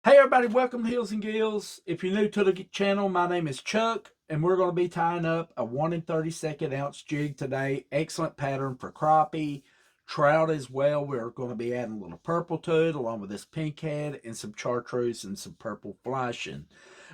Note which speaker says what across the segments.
Speaker 1: Hey everybody, welcome to Hills and Gills. If you're new to the channel, my name is Chuck, and we're going to be tying up a 1 32 ounce jig today. Excellent pattern for crappie, trout as well. We're going to be adding a little purple to it, along with this pink head and some chartreuse and some purple flashing.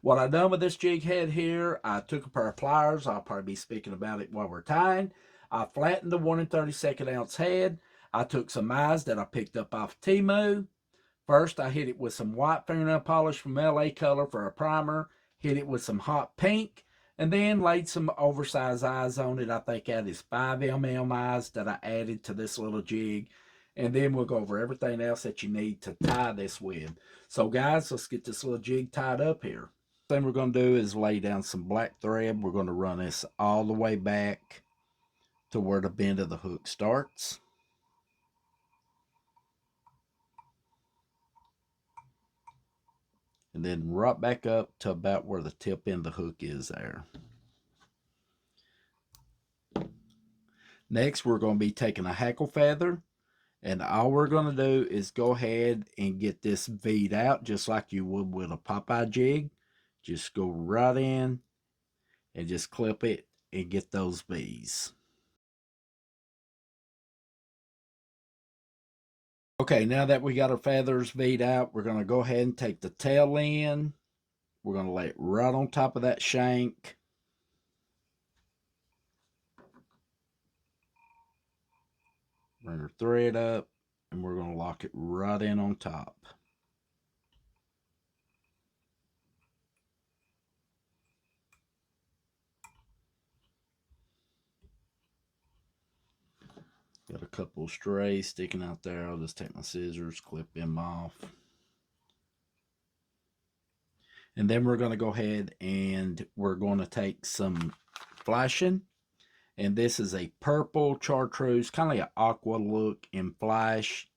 Speaker 1: What I've done with this jig head here, I took a pair of pliers. I'll probably be speaking about it while we're tying. I flattened the 1 32 ounce head. I took some eyes that I picked up off Temu. First, I hit it with some white fingernail polish from LA Color for a primer, hit it with some hot pink, and then laid some oversized eyes on it. I think that is 5mm eyes that I added to this little jig. And then we'll go over everything else that you need to tie this with. So guys, let's get this little jig tied up here. Thing we're going to do is lay down some black thread. We're going to run this all the way back to where the bend of the hook starts. And then right back up to about where the tip end of the hook is there. Next, we're going to be taking a hackle feather, and all we're going to do is go ahead and get this V'd out just like you would with a Popeye jig. Just go right in and just clip it and get those V's. Okay, now that we got our feathers V'd out, we're going to go ahead and take the tail end. We're going to lay it right on top of that shank. Bring our thread up, and we're going to lock it right in on top. Got a couple of strays sticking out there. I'll just take my scissors, clip them off. And then we're going to go ahead and we're going to take some flashing. And this is a purple chartreuse, kind of like an aqua look in flash.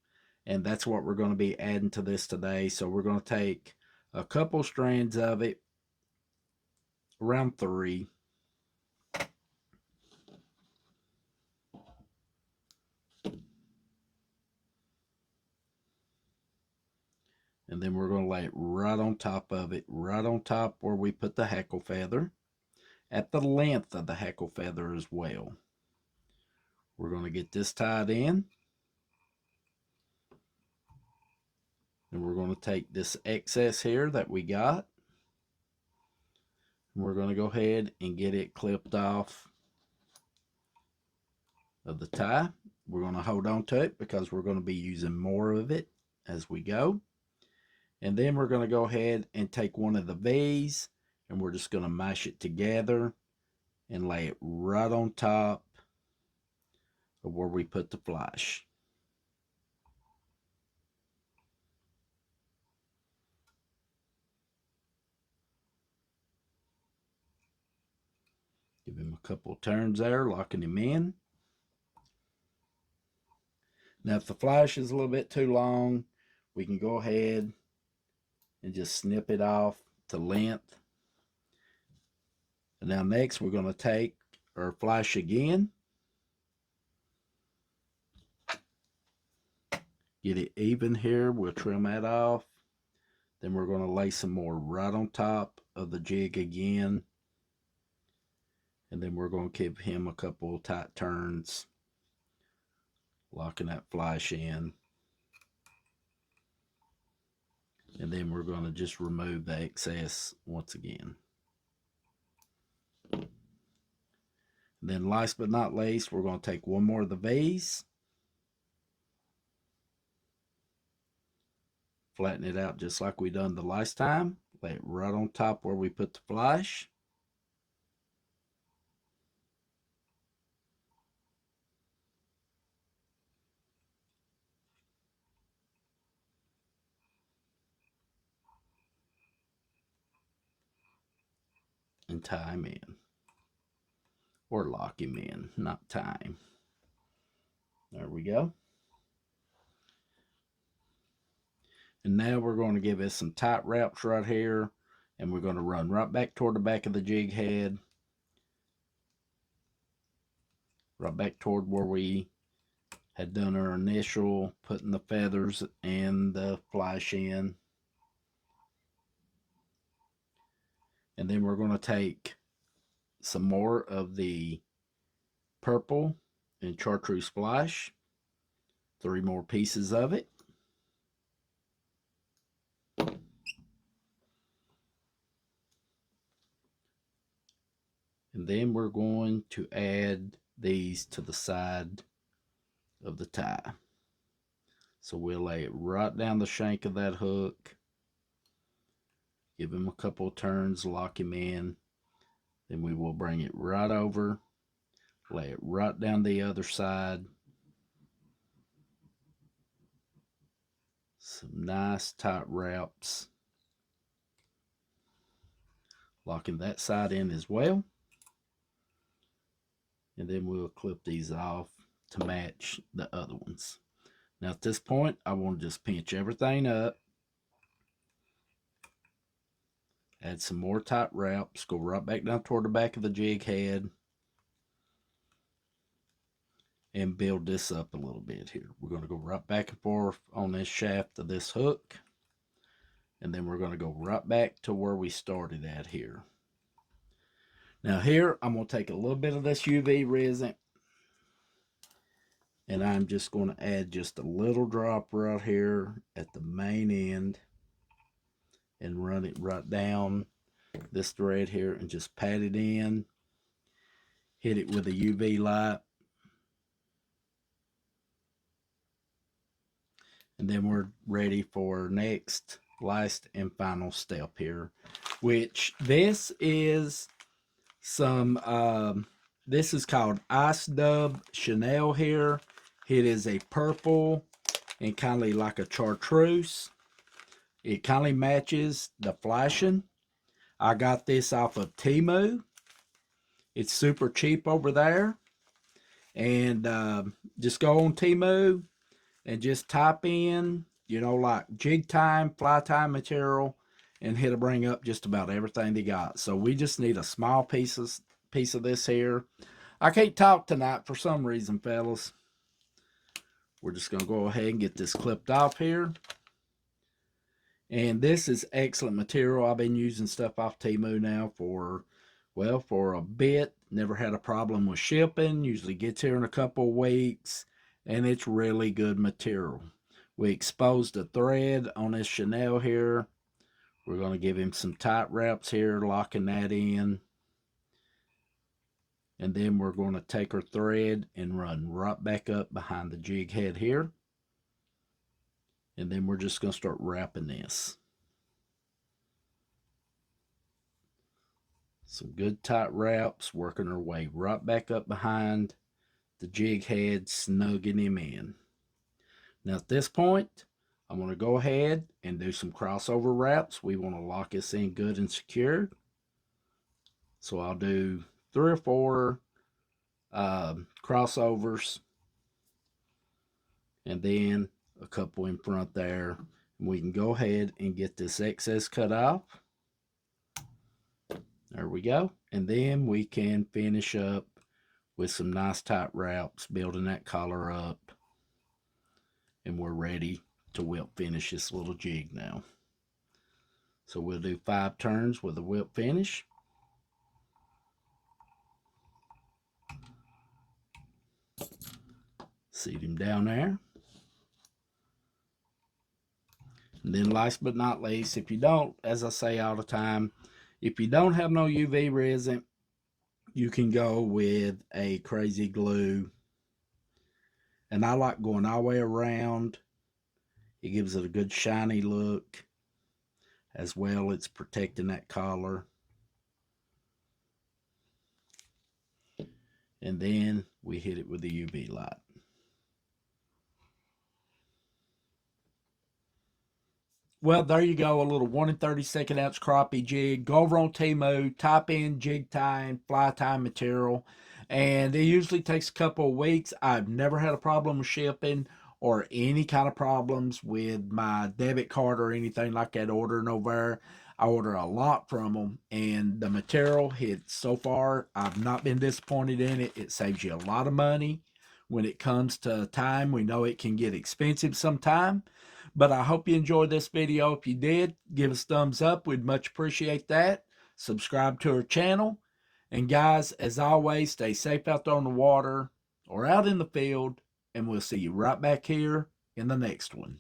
Speaker 1: And that's what we're going to be adding to this today. So we're going to take a couple strands of it, around 3. And then we're going to lay it right on top of it, right on top where we put the hackle feather, at the length of the hackle feather as well. We're going to get this tied in. And we're going to take this excess here that we got. And we're going to go ahead and get it clipped off of the tie. We're going to hold on to it because we're going to be using more of it as we go. And then we're going to go ahead and take one of the V's and we're just going to mash it together and lay it right on top of where we put the flash. Give him a couple of turns there, locking him in. Now if the flash is a little bit too long, we can go ahead and just snip it off to length. And now next we're going to take our flash again. Get it even here. We'll trim that off. Then we're going to lay some more right on top of the jig again. And then we're going to give him a couple of tight turns, locking that flash in. And then we're going to just remove the excess once again. And then last but not least, we're going to take one more of the V's. Flatten it out just like we done the last time. Lay it right on top where we put the flash. And tie him in. Or lock him in, not tie him. There we go. And now we're going to give it some tight wraps right here. And we're going to run right back toward the back of the jig head. Right back toward where we had done our initial putting the feathers and the flash in. And then we're going to take some more of the purple and Chartreuse splash, 3 more pieces of it. And then we're going to add these to the side of the tie. So we'll lay it right down the shank of that hook. Give him a couple of turns, lock him in. Then we will bring it right over, lay it right down the other side. Some nice tight wraps. Locking that side in as well. And then we'll clip these off to match the other ones. Now at this point, I want to just pinch everything up. Add some more tight wraps. Go right back down toward the back of the jig head. And build this up a little bit here. We're going to go right back and forth on this shaft of this hook. And then we're going to go right back to where we started at here. Now here, I'm going to take a little bit of this UV resin. And I'm just going to add just a little drop right here at the main end. And run it right down this thread here and just pat it in. Hit it with a UV light. And then we're ready for next, last, and final step here, which this is some, this is called Ice Dub Chanel here. It is a purple and kind of like a chartreuse. It kind of matches the flashing. I got this off of Temu. It's super cheap over there. And just go on Temu and just type in, you know, like jig time, fly time material, and it'll bring up just about everything they got. So we just need a small piece of this here. I can't talk tonight for some reason, fellas. We're just going to go ahead and get this clipped off here. And this is excellent material. I've been using stuff off Temu now for, well, for a bit. Never had a problem with shipping. Usually gets here in a couple of weeks. And it's really good material. We exposed the thread on this Chanel here. We're going to give him some tight wraps here, locking that in. And then we're going to take our thread and run right back up behind the jig head here. And then we're just going to start wrapping this. Some good tight wraps, working our way right back up behind the jig head, snugging him in. Now at this point, I'm going to go ahead and do some crossover wraps. We want to lock this in good and secured. So I'll do 3 or 4 crossovers, and then a couple in front there. We can go ahead and get this excess cut off. There we go. And then we can finish up with some nice tight wraps, building that collar up. And we're ready to whip finish this little jig now. So we'll do 5 turns with a whip finish. Seat him down there. And then last but not least, if you don't, as I say all the time, if you don't have no UV resin, you can go with a crazy glue. And I like going all the way around. It gives it a good shiny look. As well, it's protecting that collar. And then we hit it with the UV light. Well, there you go, a little 1 32nd ounce crappie jig. Go over on Temu, type in jig time, fly time material, and it usually takes a couple of weeks. I've never had a problem with shipping or any kind of problems with my debit card or anything like that ordering over there. I order a lot from them, and the material hits so far, I've not been disappointed in it. It saves you a lot of money when it comes to time. We know it can get expensive sometime. But I hope you enjoyed this video. If you did, give us a thumbs up. We'd much appreciate that. subscribe to our channel. And guys, as always, stay safe out there on the water or out in the field. And we'll see you right back here in the next one.